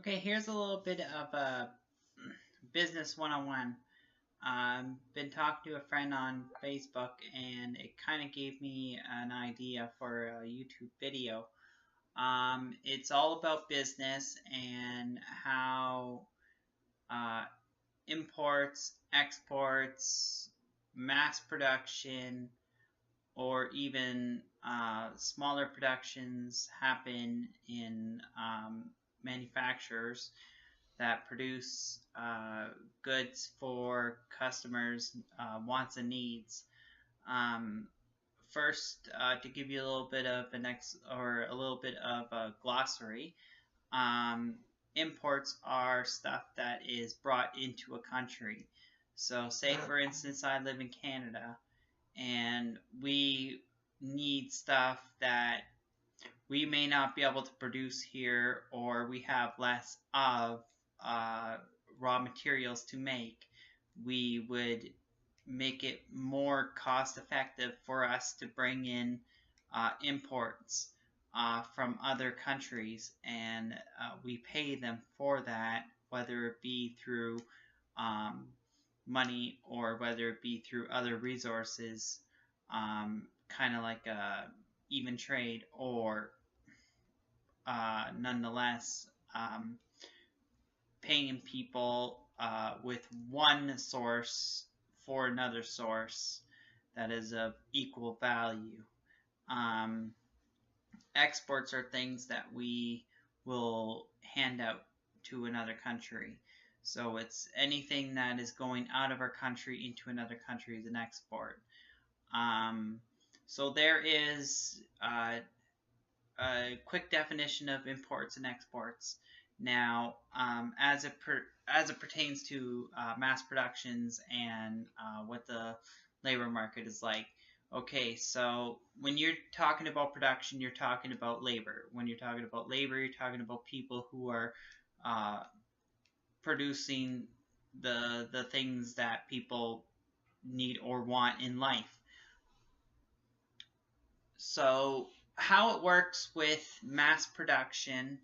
Okay, here's a little bit of a business 101. Been talking to a friend on Facebook, and it kind of gave me an idea for a YouTube video. It's all about business and how uh, imports, exports, mass production, or even smaller productions happen in manufacturers that produce goods for customers' wants and needs. Um, First, to give you a little bit of a little bit of a glossary, um, imports are stuff that is brought into a country. So, say for instance, I live in Canada, and we need stuff that we may not be able to produce here, or we have less of uh, raw materials to make. We would make it more cost effective for us to bring in imports from other countries, and we pay them for that, whether it be through um, money or whether it be through other resources, kind of like a even trade, or nonetheless, paying people with one source for another source that is of equal value. Um, Exports are things that we will hand out to another country. So it's anything that is going out of our country into another country is an export. Um, so there is a quick definition of imports and exports. Now, as it pertains to mass productions and what the labor market is like. Okay, so when you're talking about production, you're talking about labor. When you're talking about labor, you're talking about people who are uh, producing the things that people need or want in life. So how it works with mass production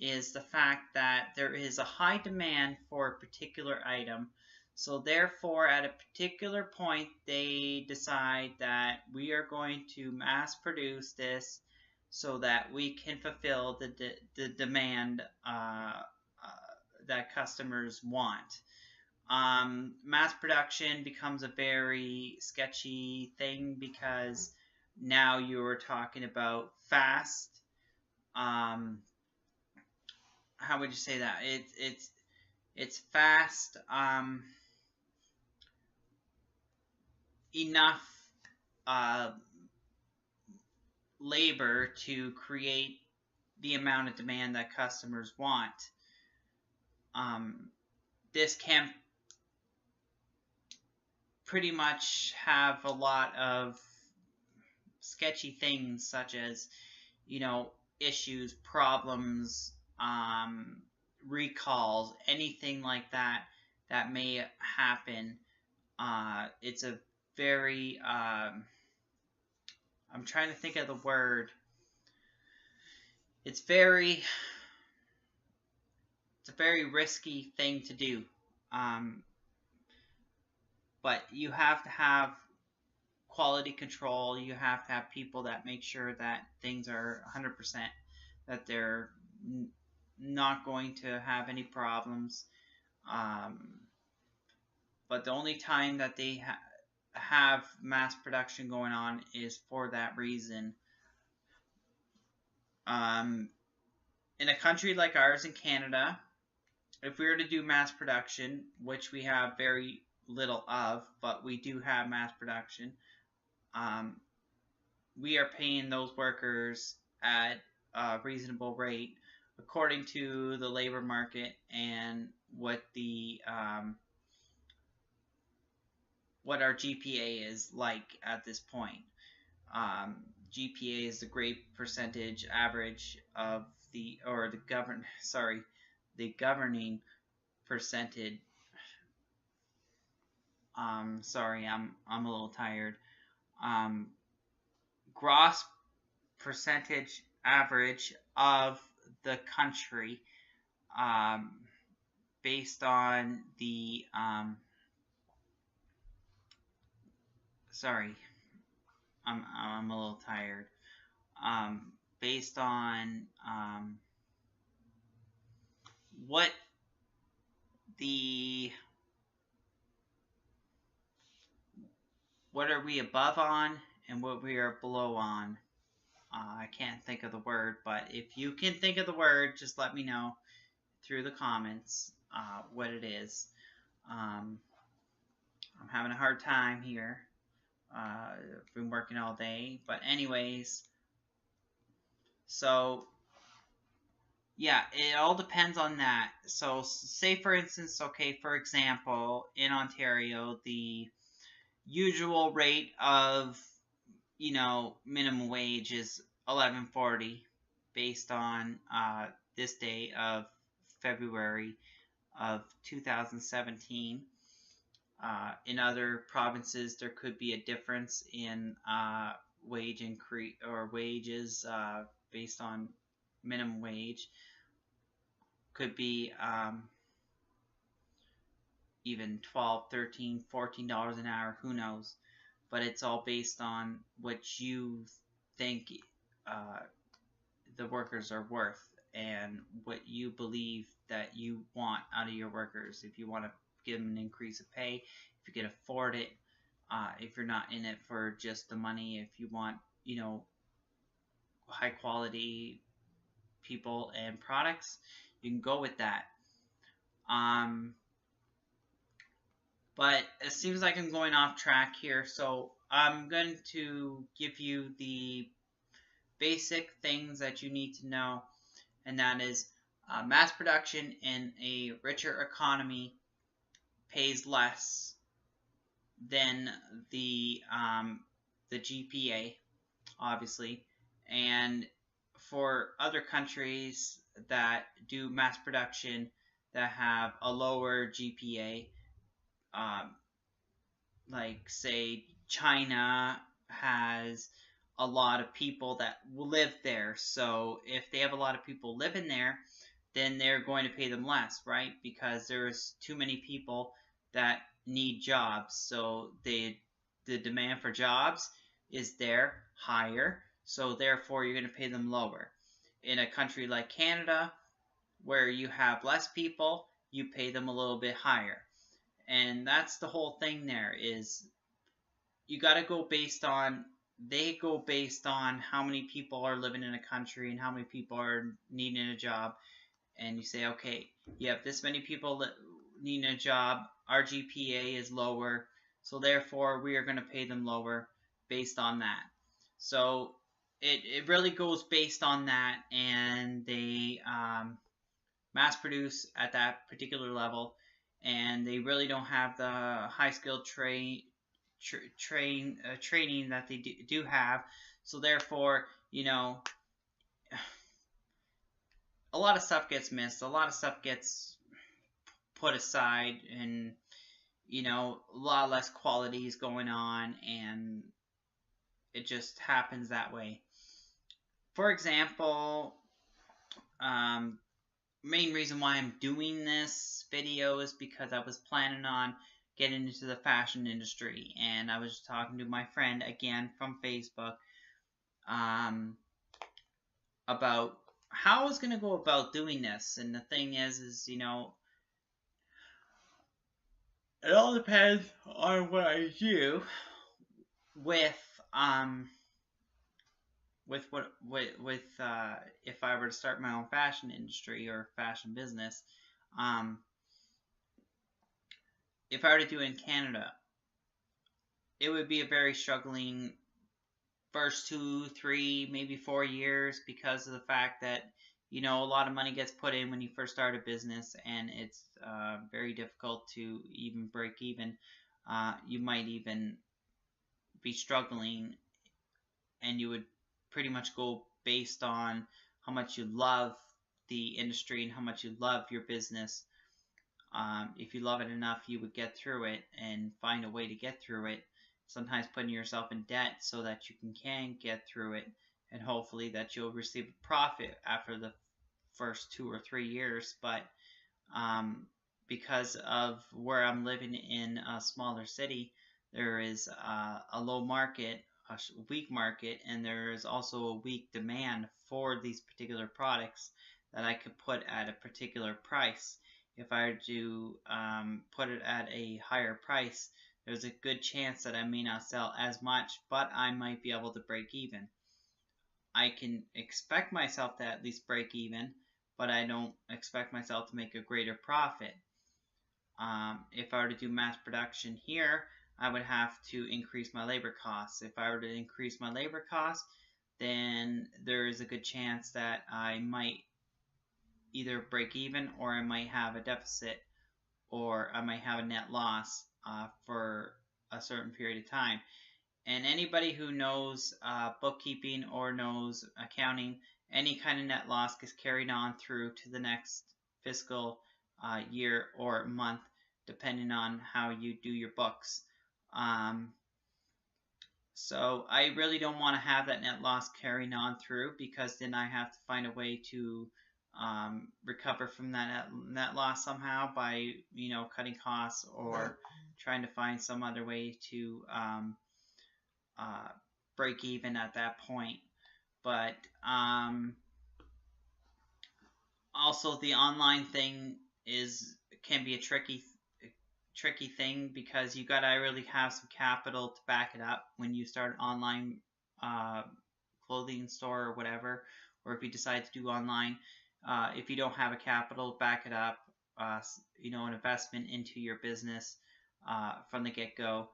is the fact that there is a high demand for a particular item. So therefore, at a particular point, they decide that we are going to mass produce this so that we can fulfill the demand that customers want. Mass production becomes a very sketchy thing because now you're talking about fast. How would you say that? It's fast enough uh, labor to create the amount of demand that customers want. This can pretty much have a lot of sketchy things, such as, issues, problems, recalls, anything like that that may happen. It's a very I'm trying to think of the word. It's a very risky thing to do. But you have to have quality control. You have to have people that make sure that things are 100%, that they're not going to have any problems. But the only time that they have mass production going on is for that reason. In a country like ours, in Canada, if we were to do mass production, which we have very little of, but we do have mass production, we are paying those workers at a reasonable rate according to the labor market and what what our GPA is like at this point. GPA is the great percentage average of the governing percentage. Sorry, I'm a little tired. Gross percentage average of the country. based on the sorry, I'm a little tired. Based on what the what are we above on and what we are below on. I can't think of the word, but if you can think of the word, just let me know through the comments what it is. I'm having a hard time here. I've been working all day, but anyways, so yeah, it all depends on that. So say for instance, okay, for example, in Ontario, the usual rate of minimum wage is $11.40 based on this day of February of 2017. In other provinces, there could be a difference in wage increase or wages based on minimum wage. Could be even $12, $13, $14 an hour. Who knows? But it's all based on what you think the workers are worth and what you believe that you want out of your workers. If you want to give them an increase of pay, if you can afford it, if you're not in it for just the money, if you want, high quality people and products, you can go with that. But it seems like I'm going off track here, so I'm going to give you the basic things that you need to know, and that is mass production in a richer economy pays less than the GPA, obviously, and for other countries that do mass production that have a lower GPA, like say China has a lot of people that live there. So if they have a lot of people living there, then they're going to pay them less, right? Because there's too many people that need jobs. So the demand for jobs is there higher. So therefore you're going to pay them lower. In a country like Canada, where you have less people, you pay them a little bit higher. And that's the whole thing there is you got to go based on how many people are living in a country and how many people are needing a job. And you say, okay, you have this many people needing a job, our GPA is lower, so therefore we are going to pay them lower based on that. So it really goes based on that, and they mass produce at that particular level, and they really don't have the high skilled training that they do have. So therefore, a lot of stuff gets missed. A lot of stuff gets put aside, and a lot less quality is going on, and it just happens that way. For example, main reason why I'm doing this video is because I was planning on getting into the fashion industry, and I was talking to my friend again from Facebook about how I was going to go about doing this. And the thing is it all depends on what I do with if I were to start my own fashion industry or fashion business. If I were to do it in Canada, it would be a very struggling first 2, 3, maybe 4 years, because of the fact that a lot of money gets put in when you first start a business, and it's very difficult to even break even. You might even be struggling, and you would pretty much go based on how much you love the industry and how much you love your business. If you love it enough, you would get through it and find a way to get through it, sometimes putting yourself in debt so that you can get through it, and hopefully that you'll receive a profit after the first 2 or 3 years, but because of where I'm living in a smaller city, there is a low market, a weak market, and there is also a weak demand for these particular products that I could put at a particular price. If I were to put it at a higher price, there's a good chance that I may not sell as much, but I might be able to break even. I can expect myself to at least break even, but I don't expect myself to make a greater profit. If I were to do mass production here, I would have to increase my labor costs. If I were to increase my labor costs, then there is a good chance that I might either break even, or I might have a deficit, or I might have a net loss for a certain period of time. And anybody who knows bookkeeping or knows accounting, any kind of net loss gets carried on through to the next fiscal year or month, depending on how you do your books. So I really don't want to have that net loss carrying on through, because then I have to find a way to recover from that net loss somehow by, cutting costs, or trying to find some other way to break even at that point. But also the online thing can be a tricky thing, because you gotta really have some capital to back it up when you start an online clothing store or whatever, or if you decide to do online. If you don't have a capital, back it up, an investment into your business from the get-go,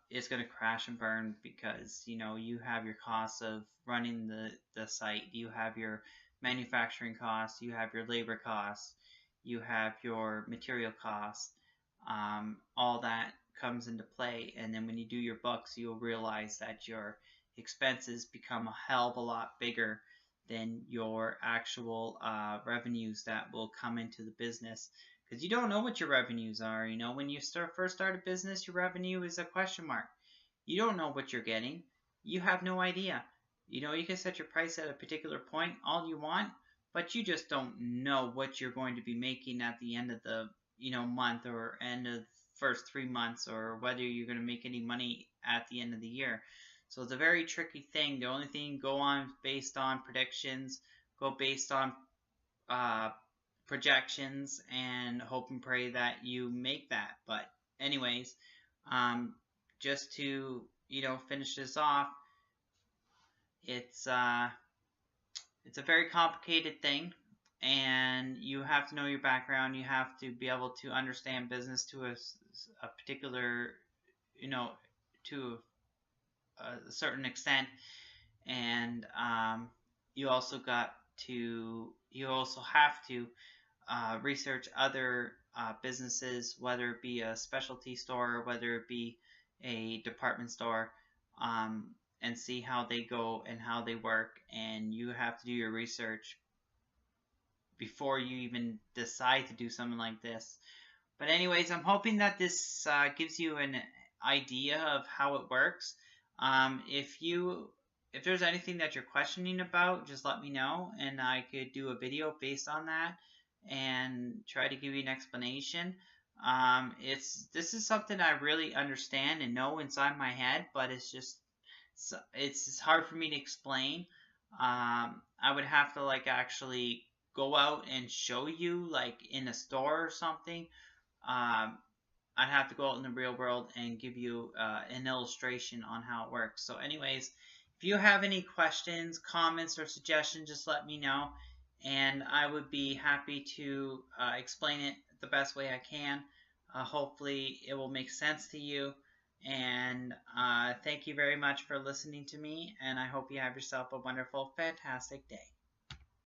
it's going to crash and burn, because you have your costs of running the site, you have your manufacturing costs, you have your labor costs, you have your material costs, all that comes into play. And then when you do your books, you'll realize that your expenses become a hell of a lot bigger than your actual revenues that will come into the business, because you don't know what your revenues are. When you first start a business, your revenue is a question mark. You don't know what you're getting. You have no idea. You can set your price at a particular point all you want, but you just don't know what you're going to be making at the end of the month, or end of the first 3 months, or whether you're going to make any money at the end of the year. So it's a very tricky thing. The only thing you go on based on predictions, go based on projections, and hope and pray that you make that. But anyways, just to finish this off, it's a very complicated thing, and you have to know your background. You have to be able to understand business to a particular, to a certain extent, and you also have to research other businesses, whether it be a specialty store, whether it be a department store, and see how they go and how they work. And you have to do your research before you even decide to do something like this. But anyways, I'm hoping that this gives you an idea of how it works. If there's anything that you're questioning about, just let me know, and I could do a video based on that and try to give you an explanation. This is something I really understand and know inside my head, but it's hard for me to explain. I would have to actually go out and show you, in a store or something. I'd have to go out in the real world and give you an illustration on how it works. So anyways, if you have any questions, comments, or suggestions, just let me know, and I would be happy to explain it the best way I can. Hopefully it will make sense to you, and thank you very much for listening to me, and I hope you have yourself a wonderful, fantastic day.